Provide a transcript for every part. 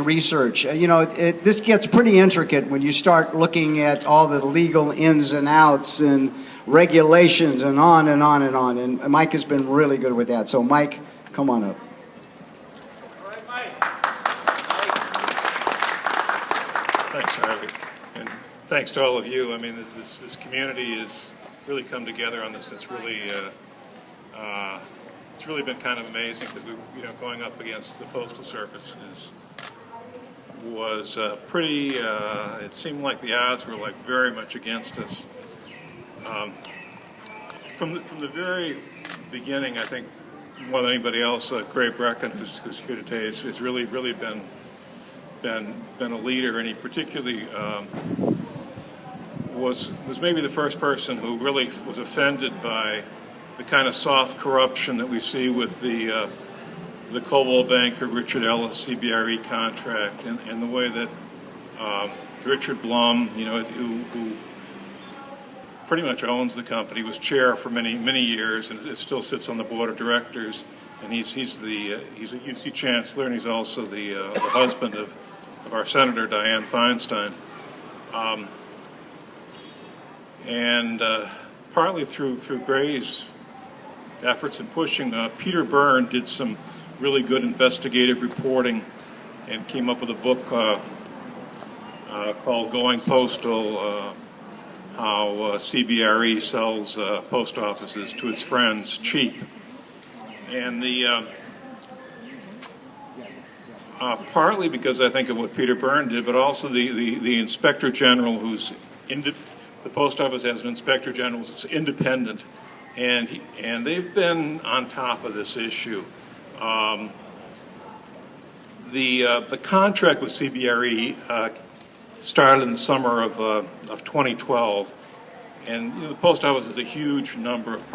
research. This gets pretty intricate when you start looking at all the legal ins and outs and regulations and on and on and on. And Mike has been really good with that. So, Mike, come on up. All right, Mike. Thanks, Harvey. And thanks to all of you. I mean, this community has really come together on this. It's really been kind of amazing because going up against the Postal Service was pretty. It seemed like the odds were like very much against us. From the very beginning, I think more than anybody else, Gray Brecken, who's here today, has really been a leader, and he particularly was maybe the first person who really was offended by the kind of soft corruption that we see with the Coldwell banker Richard Ellis CBRE contract, and the way that Richard Blum, who pretty much owns the company, was chair for many years, and it still sits on the board of directors. And he's a UC chancellor, and he's also the husband of our Senator Dianne Feinstein. Partly through Gray's efforts in pushing, Peter Byrne did some really good investigative reporting and came up with a book called Going Postal, how CBRE sells post offices to its friends cheap. And partly because I think of what Peter Byrne did, but also the Inspector General, the post office has an Inspector General that's independent, and they've been on top of this issue. The contract with CBRE started in the summer of 2012, and the post office has a huge number of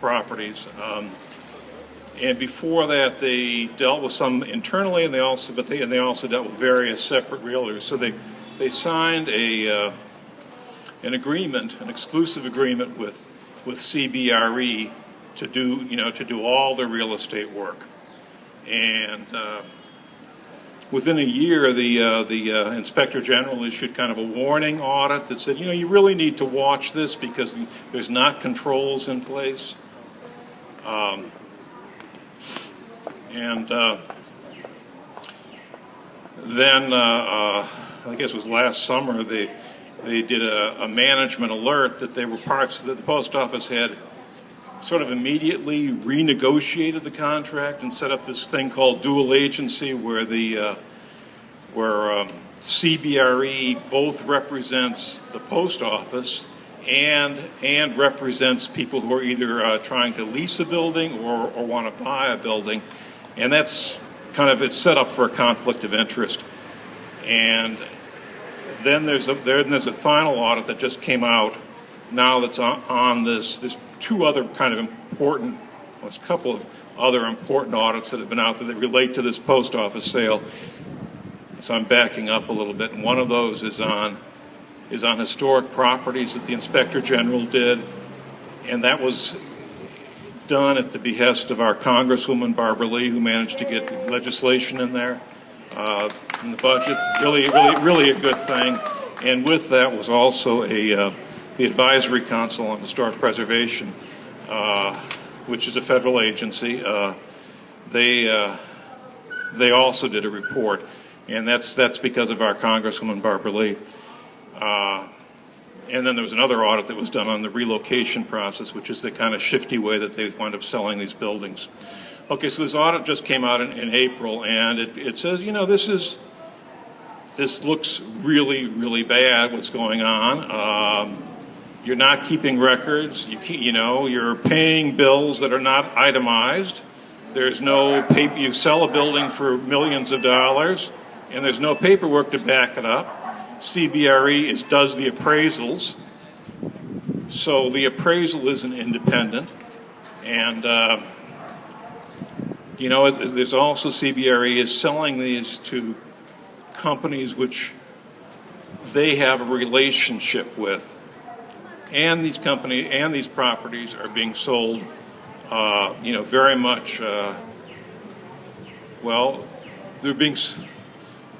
properties. And before that, they dealt with some internally, and they also dealt with various separate realtors. So they signed an agreement, an exclusive agreement with CBRE to do all the real estate work. And within a year, the Inspector General issued kind of a warning audit that said, you really need to watch this because there's not controls in place. Then I guess it was last summer, they did a management alert that they were parts that the post office had sort of immediately renegotiated the contract and set up this thing called dual agency, where CBRE both represents the post office and represents people who are either trying to lease a building or want to buy a building, and that's it's set up for a conflict of interest. And then there's a final audit that just came out now that's on this. There's two other kind of important, a couple of other important audits that have been out there that relate to this post office sale. So I'm backing up a little bit, and one of those is on historic properties that the Inspector General did, and that was done at the behest of our Congresswoman Barbara Lee, who managed to get legislation in there in the budget. Really a good thing. And with that was also the Advisory Council on Historic Preservation, which is a federal agency. They also did a report, and that's because of our Congresswoman Barbara Lee. And then there was another audit that was done on the relocation process, which is the kind of shifty way that they wind up selling these buildings. Okay, so this audit just came out in April, and it says, this looks really bad, what's going on. You're not keeping records. You're paying bills that are not itemized. There's no paper. You sell a building for millions of dollars, and there's no paperwork to back it up. CBRE does the appraisals, so the appraisal isn't independent. And there's also CBRE is selling these to companies which they have a relationship with, and these properties are being sold, very much. They're being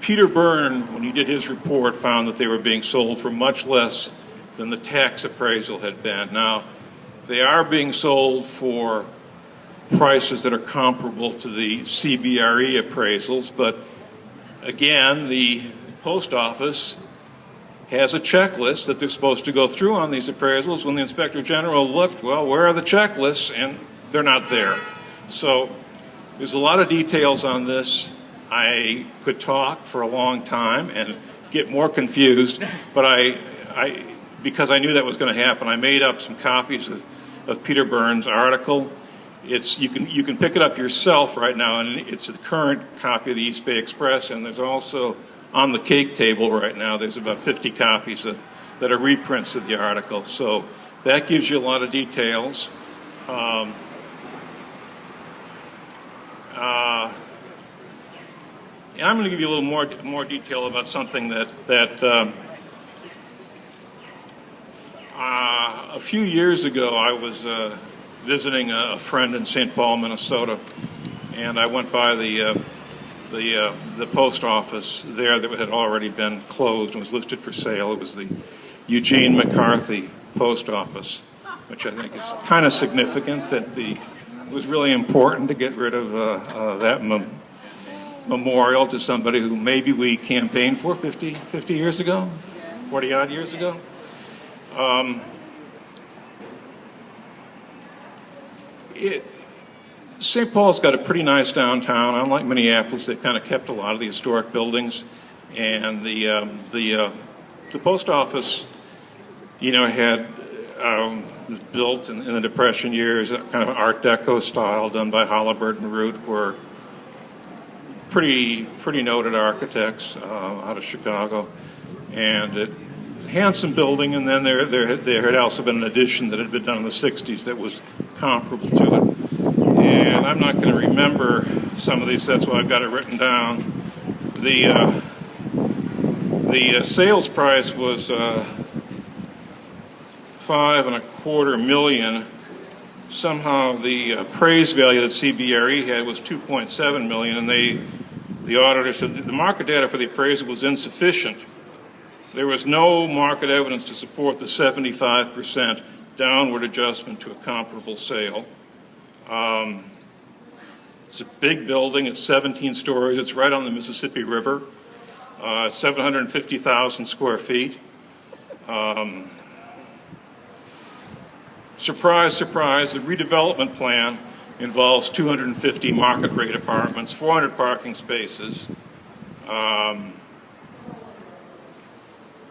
Peter Byrne, when he did his report, found that they were being sold for much less than the tax appraisal had been. Now, they are being sold for prices that are comparable to the CBRE appraisals, but again, the post office has a checklist that they're supposed to go through on these appraisals. When the Inspector General looked, well, where are the checklists? And they're not there. So there's a lot of details on this. I could talk for a long time and get more confused, but because I knew that was going to happen, I made up some copies of Peter Byrne's article. You can pick it up yourself right now, and it's the current copy of the East Bay Express, and there's also on the cake table right now, there's about 50 copies that are reprints of the article. So that gives you a lot of details. And I'm going to give you a little more detail about something that a few years ago I was visiting a friend in St. Paul, Minnesota, and I went by the post office there that had already been closed and was listed for sale. It was the Eugene McCarthy Post Office, which I think is kind of significant that it was really important to get rid of that memorial to somebody who maybe we campaigned for 50 years ago, 40 odd years ago. St. Paul's got a pretty nice downtown. Unlike Minneapolis, they've kind of kept a lot of the historic buildings, and the post office, had was built in the Depression years, kind of an Art Deco style done by Halliburton Root, were pretty noted architects out of Chicago, and it handsome building. And then there had also been an addition that had been done in the '60s that was comparable to it. And I'm not going to remember some of these. That's why I've got it written down. The sales price was $5.25 million. Somehow the appraised value that CBRE had was $2.7 million, and the auditor said the market data for the appraisal was insufficient. There was no market evidence to support the 75% downward adjustment to a comparable sale. It's a big building. It's 17 stories. It's right on the Mississippi River. 750,000 square feet. Surprise, surprise, the redevelopment plan involves 250 market rate apartments, 400 parking spaces.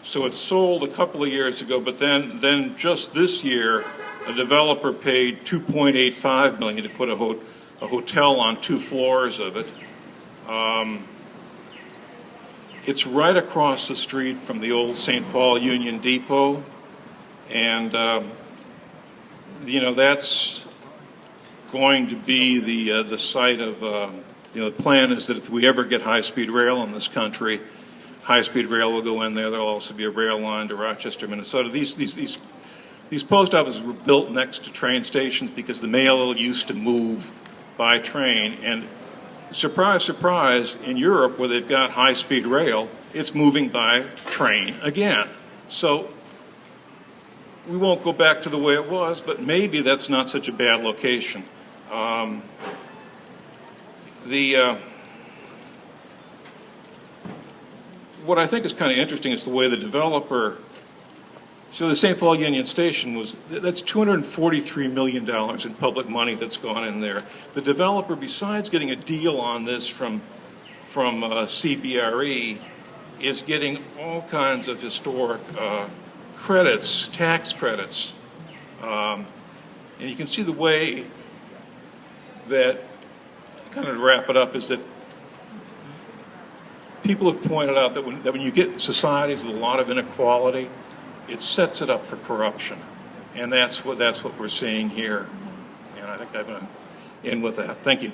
So it sold a couple of years ago, but then just this year, a developer paid $2.85 million to put a hotel on 2 floors of it. It's right across the street from the old St. Paul Union Depot, and that's going to be the site of the plan is that if we ever get high-speed rail in this country, high-speed rail will go in there. There'll also be a rail line to Rochester, Minnesota. These post offices were built next to train stations because the mail used to move by train. And surprise, surprise, in Europe where they've got high-speed rail, it's moving by train again. So we won't go back to the way it was, but maybe that's not such a bad location. What I think is kind of interesting is the way the developer. So the St. Paul Union Station that's $243 million in public money that's gone in there. The developer, besides getting a deal on this from CBRE, is getting all kinds of historic credits, tax credits. And you can see the way that, kind of to wrap it up, is that people have pointed out that when you get societies with a lot of inequality, it sets it up for corruption, and that's what we're seeing here. And I think I'm going to end with that. Thank you.